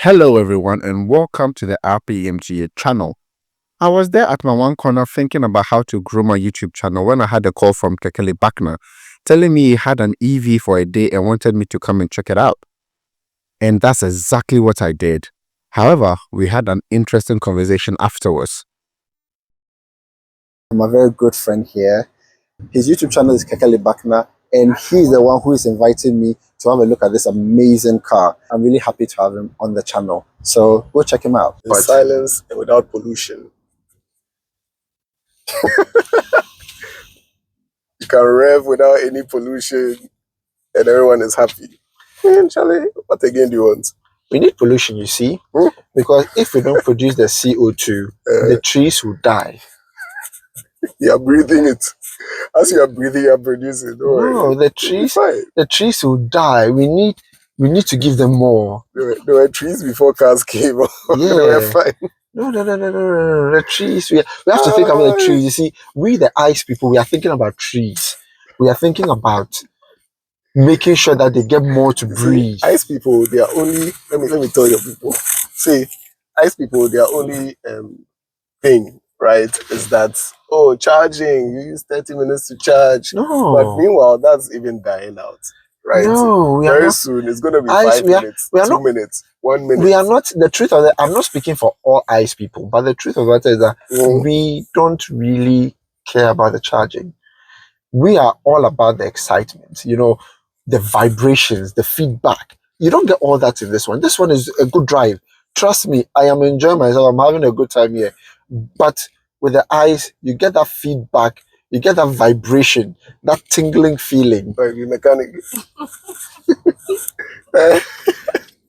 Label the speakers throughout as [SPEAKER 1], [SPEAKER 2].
[SPEAKER 1] Hello everyone and welcome to the RPMGA channel. I was there at my one corner thinking about how to grow my YouTube channel when I had a call from Kekele Bakner telling me he had an EV for a day and wanted me to come and check it out. And that's exactly what I did. However, we had an interesting conversation afterwards.
[SPEAKER 2] My very good friend here. His YouTube channel is Kekele Bakner, and he's the one who is inviting me to have a look at this amazing car. I'm really happy to have him on the channel. So go check him out.
[SPEAKER 3] In silence and without pollution. You can rev without any pollution and everyone is happy. Charlie, what again do you want?
[SPEAKER 2] We need pollution, you see, because if we don't produce the CO2, the trees will die.
[SPEAKER 3] You are breathing it. As you are breathing, you are producing.
[SPEAKER 2] No, the trees will die. We need to give them more.
[SPEAKER 3] There were trees before cars came.
[SPEAKER 2] Yeah.
[SPEAKER 3] They were fine.
[SPEAKER 2] No. The trees. We have to think about the trees. You see, we the ice people, we are thinking about trees. We are thinking about making sure that they get more to breathe.
[SPEAKER 3] Ice people, they are only. Let me tell you people. See, ice people, their only thing, right, is that charging. You use 30 minutes to charge.
[SPEAKER 2] No.
[SPEAKER 3] But meanwhile, that's even dying out. Right.
[SPEAKER 2] No,
[SPEAKER 3] very soon it's going to be 5 minutes, 2 minutes, 1 minute.
[SPEAKER 2] We are not, the truth of it, I'm not speaking for all ice people, but the truth of the matter is that we don't really care about the charging. We are all about the excitement, the vibrations, the feedback. You don't get all that in this one. This one is a good drive. Trust me, I am enjoying myself. I'm having a good time here. But with the ice, you get that feedback. You get that vibration, that tingling feeling.
[SPEAKER 3] Like the mechanic.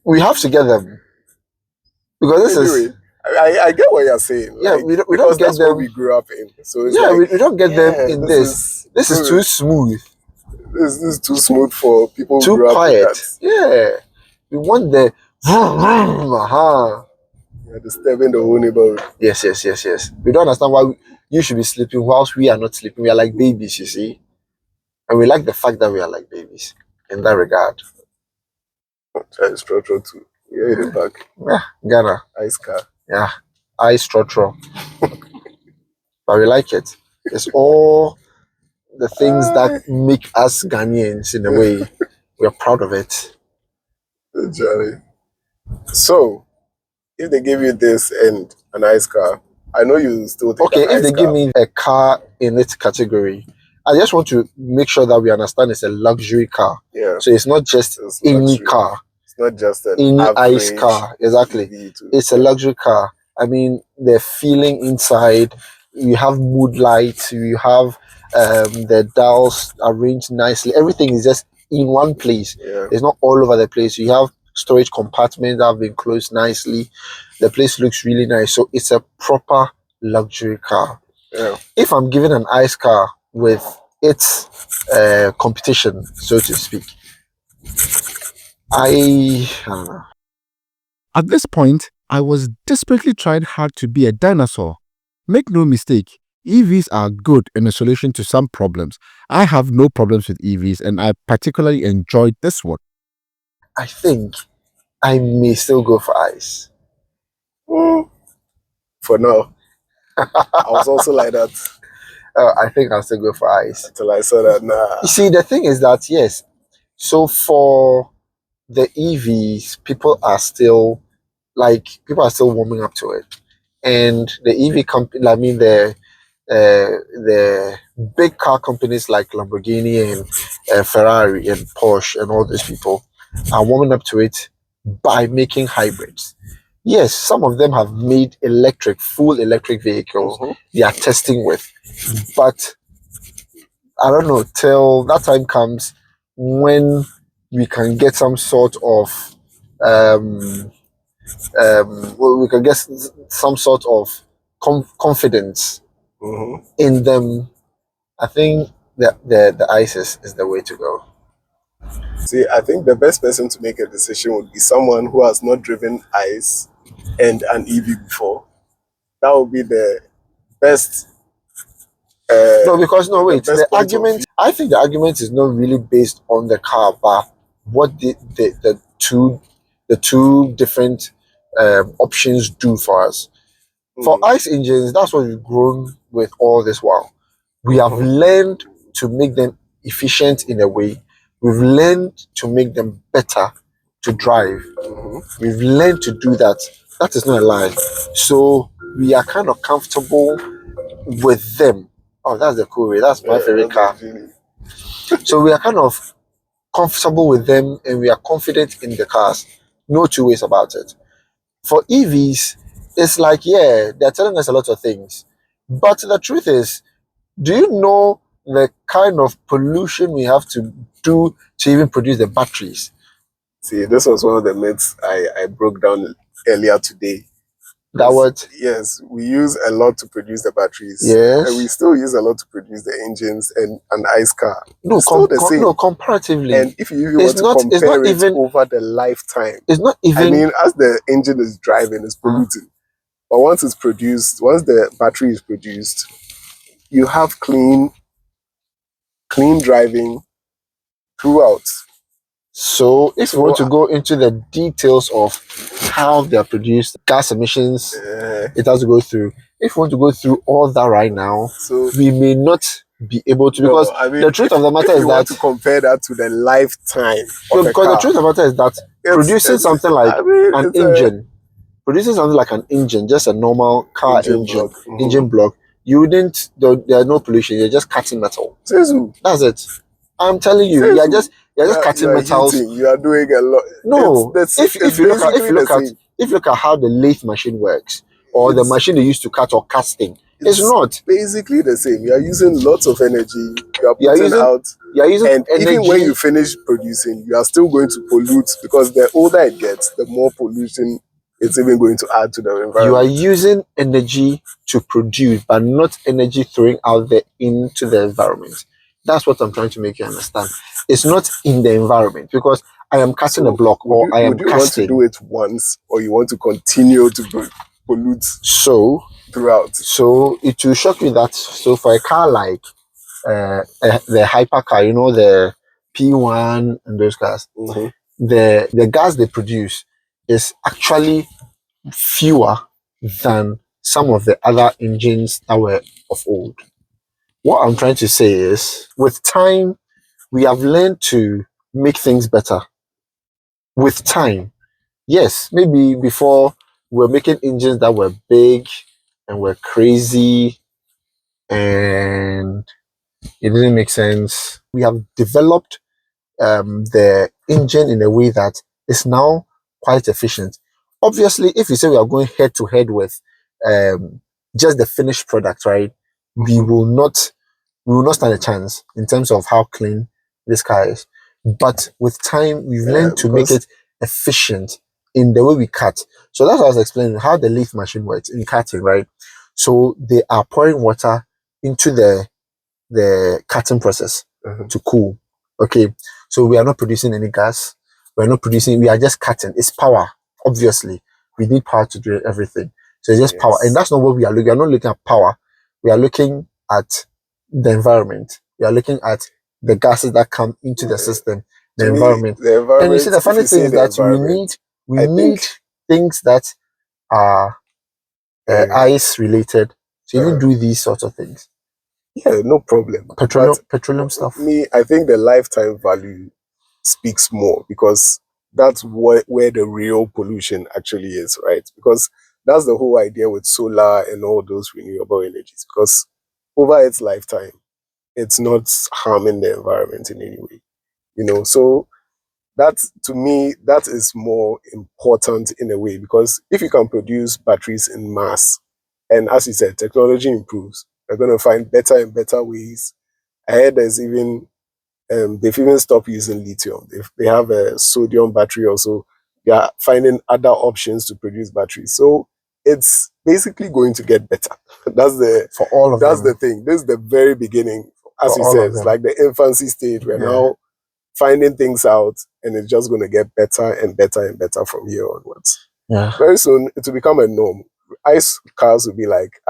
[SPEAKER 2] We have to get them. Because this is...
[SPEAKER 3] I get what you're saying.
[SPEAKER 2] Yeah, we don't get them.
[SPEAKER 3] What we grew up in. So it's
[SPEAKER 2] we don't get them in this. This is too smooth.
[SPEAKER 3] This is too smooth for people
[SPEAKER 2] too
[SPEAKER 3] who grew
[SPEAKER 2] quiet.
[SPEAKER 3] Up with that.
[SPEAKER 2] Yeah. We want the...
[SPEAKER 3] You're disturbing the whole neighborhood.
[SPEAKER 2] Yes. We don't understand why you should be sleeping whilst we are not sleeping. We are like babies, you see. And we like the fact that we are like babies in that regard.
[SPEAKER 3] Ice structure too. Yeah, in the back.
[SPEAKER 2] Yeah, Ghana.
[SPEAKER 3] Ice car.
[SPEAKER 2] Yeah, ice structure. But we like it. It's all the things that make us Ghanaians in a way. We're proud of it.
[SPEAKER 3] Johnny. So, if they give you this and an ice car, I know you still take an
[SPEAKER 2] if they
[SPEAKER 3] ice
[SPEAKER 2] give
[SPEAKER 3] car.
[SPEAKER 2] me a car in its category, I just want to make sure that we understand it's a luxury car.
[SPEAKER 3] Yeah.
[SPEAKER 2] So it's not just any car.
[SPEAKER 3] It's not just
[SPEAKER 2] any ice car. Exactly. It's a luxury car. I mean, the feeling inside. You have mood lights. You have the dials arranged nicely. Everything is just in one place.
[SPEAKER 3] Yeah.
[SPEAKER 2] It's not all over the place. You have storage compartments that have been closed nicely. The place looks really nice. So it's a proper luxury car.
[SPEAKER 3] Yeah.
[SPEAKER 2] If I'm given an ice car with its competition, so to speak, I don't know.
[SPEAKER 1] At this point, I was desperately trying hard to be a dinosaur. Make no mistake, EVs are good in a solution to some problems. I have no problems with EVs and I particularly enjoyed this one.
[SPEAKER 2] I think I may still go for ice.
[SPEAKER 3] For now. I was also like that.
[SPEAKER 2] I think I'll still go for ice.
[SPEAKER 3] Until I saw that, nah.
[SPEAKER 2] You see, the thing is that, yes, so for the EVs, people are still warming up to it. And the EV company, the big car companies like Lamborghini and Ferrari and Porsche and all these people are warming up to it by making hybrids. Yes, some of them have made full electric vehicles they are testing with. But I don't know, till that time comes when we can get some sort of we can get some sort of confidence in them. I think that the ice is the way to go.
[SPEAKER 3] See, I think the best person to make a decision would be someone who has not driven ICE and an EV before. That would be the best.
[SPEAKER 2] I think the argument is not really based on the car, but what the two different options do for us. For ICE engines, that's what we've grown with all this while. We have learned to make them efficient in a way. We've learned to make them better to drive. We've learned to do that. That is not a lie. So we are kind of comfortable with them. Oh, that's the cool way. That's my favorite car. So we are kind of comfortable with them and we are confident in the cars. No two ways about it. For EVs, it's like, yeah, they're telling us a lot of things. But the truth is, do you know the kind of pollution we have to do to even produce the batteries?
[SPEAKER 3] See, this was one of the myths I broke down earlier today.
[SPEAKER 2] That what?
[SPEAKER 3] Yes, we use a lot to produce the batteries.
[SPEAKER 2] Yes.
[SPEAKER 3] And we still use a lot to produce the engines and an ICE car.
[SPEAKER 2] No,
[SPEAKER 3] no,
[SPEAKER 2] comparatively.
[SPEAKER 3] And if you even want to compare it over the lifetime,
[SPEAKER 2] it's not even.
[SPEAKER 3] I mean, as the engine is driving, it's polluting. But once it's produced, once the battery is produced, you have clean driving throughout.
[SPEAKER 2] So if you want to go into the details of how they are produced, gas emissions, it has to go through. If you want to go through all that right now, so we may not be able to, because the truth of the matter is that
[SPEAKER 3] want to compare that to the lifetime.
[SPEAKER 2] Because the truth of the matter is that producing something like an engine, producing something like an engine, just a normal car engine block, you wouldn't. There's no pollution. You're just cutting metal. That's it. I'm telling you, you're just cutting metals.
[SPEAKER 3] You are doing a lot.
[SPEAKER 2] No, if you look at how the lathe machine works, or the machine they used to cut or casting, it's not
[SPEAKER 3] basically the same. You are using lots of energy. You are using and energy. Even when you finish producing, you are still going to pollute, because the older it gets, the more pollution it's even going to add to the environment.
[SPEAKER 2] You are using energy to produce, but not energy throwing out there into the environment. That's what I'm trying to make you understand. It's not in the environment, because I am cutting a block or I am casting.
[SPEAKER 3] Would you want to do it once, or you want to continue to pollute throughout?
[SPEAKER 2] So it will shock you that, so for a car like the hypercar, you know, the P1 and those cars, the gas they produce is actually fewer than some of the other engines that were of old. What I'm trying to say is, with time, we have learned to make things better. With time. Yes, maybe before we were making engines that were big and were crazy and it didn't make sense. We have developed the engine in a way that is now quite efficient. Obviously, if you say we are going head to head with just the finished product, right, we will not stand a chance in terms of how clean this car is. But with time, we've learned to make it efficient in the way we cut. So that's what I was explaining, how the lathe machine works in cutting, right? So they are pouring water into the cutting process to cool. Okay, so we are not producing any gas. We are just cutting. It's power, obviously. We need power to do everything. So it's just power. And that's not what we are looking at. We are not looking at power. We are looking at the environment. We are looking at the gases that come into the system, the environment. And you see, the funny thing is that we need things that are ICE related to even do these sorts of things.
[SPEAKER 3] Yeah, no problem.
[SPEAKER 2] Petroleum stuff.
[SPEAKER 3] I think the lifetime value speaks more, because that's where the real pollution actually is, right? Because that's the whole idea with solar and all those renewable energies, because over its lifetime, it's not harming the environment in any way, you know. So that, to me, that is more important in a way, because if you can produce batteries in mass, and as you said, technology improves, we're going to find better and better ways. I heard there's even they've even stopped using lithium. They have a sodium battery also. They are finding other options to produce batteries. So it's basically going to get better. That's the thing. This is the very beginning. As you said, it's like the infancy stage. We're now finding things out, and it's just going to get better and better and better from here onwards.
[SPEAKER 2] Yeah.
[SPEAKER 3] Very soon, it will become a norm. ICE cars will be like,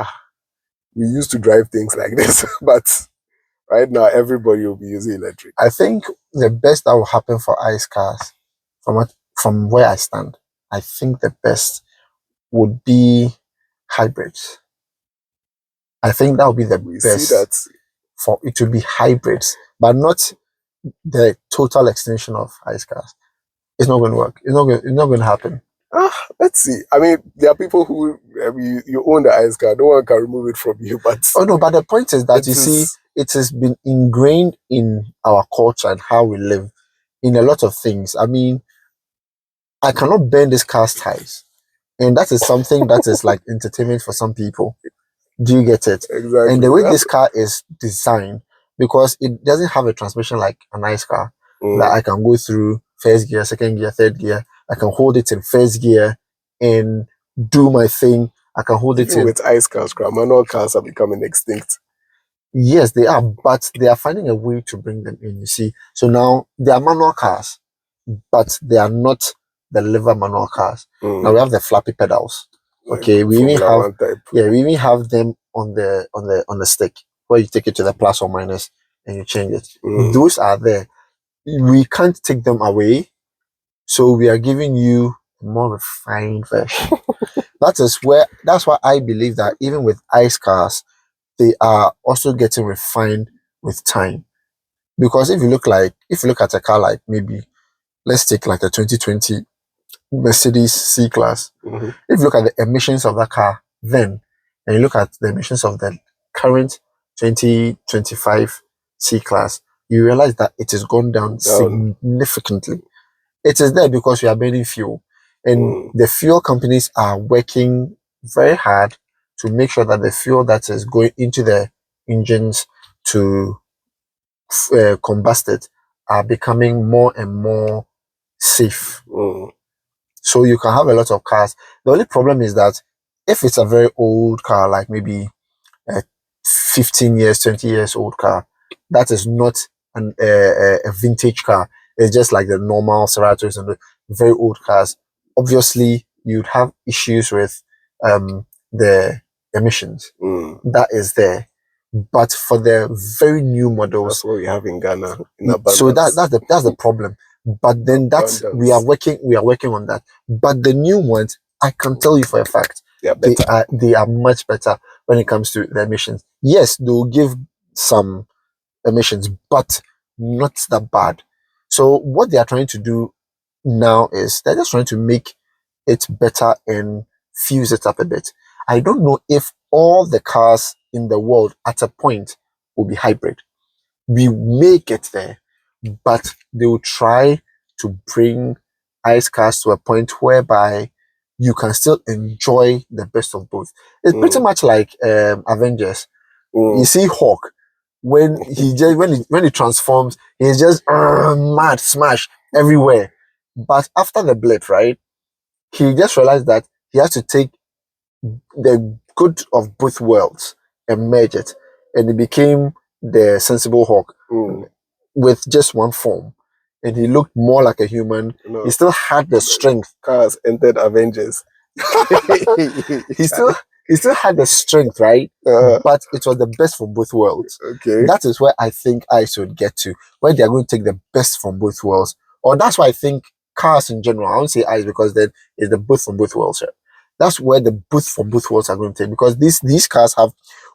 [SPEAKER 3] we used to drive things like this, but right now everybody will be using electric.
[SPEAKER 2] I think the best that will happen for ICE cars, from where I stand, I think the best would be hybrids. I think that would be the
[SPEAKER 3] We
[SPEAKER 2] best
[SPEAKER 3] see that.
[SPEAKER 2] for it to be hybrids, but not the total extinction of ICE cars. It's not going to work. It's not going to happen.
[SPEAKER 3] Let's see. I mean, there are people who you own the ICE car. No one can remove it from you. But
[SPEAKER 2] oh no, but the point is that
[SPEAKER 3] it
[SPEAKER 2] you
[SPEAKER 3] is-
[SPEAKER 2] see, it has been ingrained in our culture and how we live in a lot of things. I mean, I cannot burn this car's tires, and that is something that is like entertainment for some people. Do you get it?
[SPEAKER 3] exactly.
[SPEAKER 2] And the way this car is designed, because it doesn't have a transmission like a nice car that I can go through first gear, second gear, third gear. I can hold it in first gear and do my thing. I can hold it
[SPEAKER 3] Even
[SPEAKER 2] in.
[SPEAKER 3] with ICE cars, manual cars are becoming extinct.
[SPEAKER 2] Yes, they are, but they are finding a way to bring them in. You see, so now they are manual cars, but they are not the lever manual cars. Now we have the flappy pedals. Okay, we even
[SPEAKER 3] Formula
[SPEAKER 2] have
[SPEAKER 3] One type.
[SPEAKER 2] we even have them on the stick where you take it to the plus or minus and you change it. Those are there. We can't take them away, so we are giving you a more refined version. That's why I believe that even with ICE cars, they are also getting refined with time. Because if you look at a car like maybe let's take like a 2020 Mercedes C-Class.
[SPEAKER 3] Mhm.
[SPEAKER 2] If you look at the emissions of that car then, and you look at the emissions of the current 2025 C-Class, you realize that it has gone down significantly. It is there because we are burning fuel. And the fuel companies are working very hard to make sure that the fuel that is going into the engines to combust it are becoming more and more safe. So you can have a lot of cars. The only problem is that if it's a very old car, like maybe a 15 years, 20 years old car, that is not a vintage car. It's just like the normal Ceratos and the very old cars. Obviously, you'd have issues with the emissions. That is there. But for the very new models,
[SPEAKER 3] that's what we have in Ghana in abundance.
[SPEAKER 2] so that's the problem. But then we are working on that. But the new ones, I can tell you for a fact, they are much better when it comes to the emissions. Yes, they will give some emissions, but not that bad. So what they are trying to do now is they're just trying to make it better and fuse it up a bit. I don't know if all the cars in the world at a point will be hybrid. We may get there, but they will try to bring ICE cars to a point whereby you can still enjoy the best of both. It's pretty much like Avengers. You see Hawk when he transforms, he's just mad smash everywhere. But after the blip, right, he just realized that he has to take the good of both worlds and merge it, and he became the sensible Hawk with just one form, and he looked more like a human. He still had the strength.
[SPEAKER 3] Cars entered Avengers.
[SPEAKER 2] he still had the strength, right? But it was the best from both worlds.
[SPEAKER 3] Okay.
[SPEAKER 2] That is where I think ICE would get to, where they are going to take the best from both worlds. Or that's why I think cars in general, I won't say ICE because then it's the both from both worlds. Right? That's where the both from both worlds are going to take, because these cars have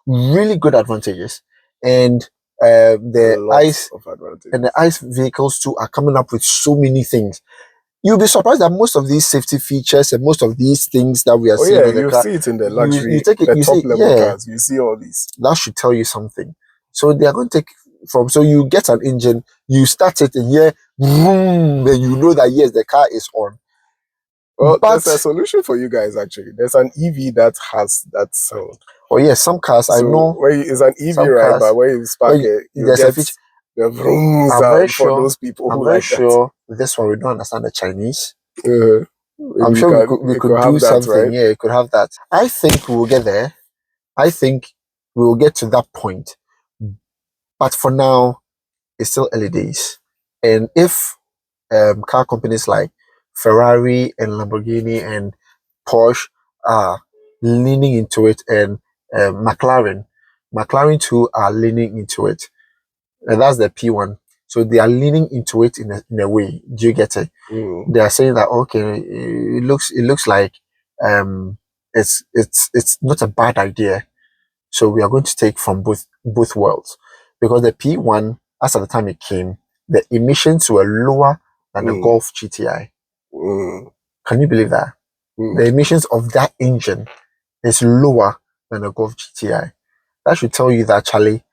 [SPEAKER 2] really good advantages, and the ICE vehicles too are coming up with so many things. You'll be surprised that most of these safety features and most of these things that we are seeing in the car,
[SPEAKER 3] see it in the luxury,
[SPEAKER 2] you take it,
[SPEAKER 3] the
[SPEAKER 2] you
[SPEAKER 3] top
[SPEAKER 2] see,
[SPEAKER 3] level cars. You see all these.
[SPEAKER 2] That should tell you something. So they are going to take so you get an engine, you start it, and vroom, then you know that yes, the car is on.
[SPEAKER 3] Well, there's a solution for you guys actually. There's an EV that has that sound.
[SPEAKER 2] Oh yes, some cars I know.
[SPEAKER 3] Where it's an EV, right? But where you spark it, you get the vroom sound for those people who like that. I'm very sure
[SPEAKER 2] this one we don't understand the Chinese.
[SPEAKER 3] I'm
[SPEAKER 2] sure we could do something. Right? Yeah, we could have that. I think we will get there. I think we will get to that point. But for now, it's still early days. And if car companies like Ferrari and Lamborghini and Porsche are leaning into it, and McLaren too are leaning into it, and that's the P1. So they are leaning into it in a way. Do you get it? They are saying that okay, it looks like it's not a bad idea. So we are going to take from both worlds, because the P1, as at the time it came, the emissions were lower than the Golf GTI. Can you believe that? The emissions of that engine is lower than the Golf GTI. That should tell you that, Charlie,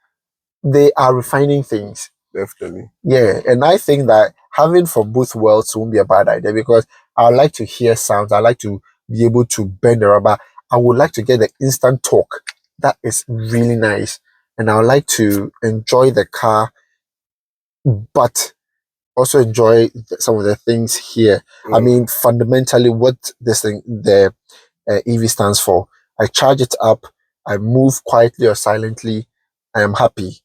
[SPEAKER 2] they are refining things.
[SPEAKER 3] Definitely.
[SPEAKER 2] Yeah, and I think that having from both worlds won't be a bad idea, because I would like to hear sounds. I like to be able to bend the rubber. I would like to get the instant torque. That is really nice. And I would like to enjoy the car, but also enjoy some of the things here. I mean, fundamentally, what this thing, the EV stands for, I charge it up, I move quietly or silently, I am happy.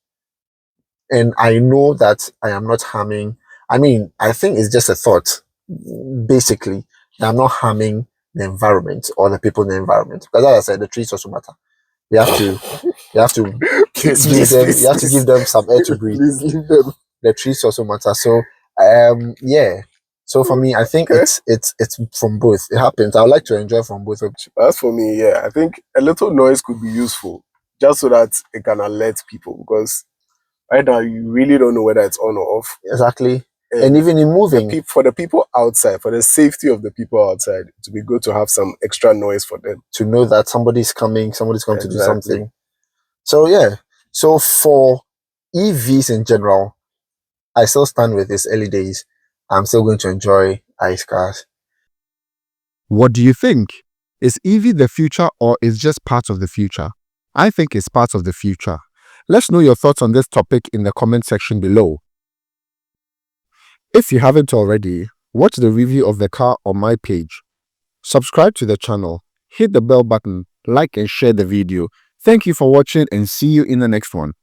[SPEAKER 2] And I know that I am not harming. I mean, I think it's just a thought, basically, that I'm not harming the environment or the people in the environment. Because as I said, the trees also matter. You have to give them some air to breathe.
[SPEAKER 3] Please leave them.
[SPEAKER 2] The trees also matter. So yeah. So for me, I think it's from both. It happens. I would like to enjoy from both of them.
[SPEAKER 3] As for me, yeah, I think a little noise could be useful, just so that it can alert people, because right now you really don't know whether it's on or off.
[SPEAKER 2] Exactly. And even in moving,
[SPEAKER 3] for the people outside, for the safety of the people outside, to be good to have some extra noise for them,
[SPEAKER 2] to know that somebody's coming to do something. So yeah. So for EVs in general, I still stand with this early days. I'm still going to enjoy ICE cars.
[SPEAKER 1] What do you think? Is EV the future, or is just part of the future? I think it's part of the future. Let's know your thoughts on this topic in the comment section below. If you haven't already, watch the review of the car on my page. Subscribe to the channel, hit the bell button, like and share the video. Thank you for watching, and see you in the next one.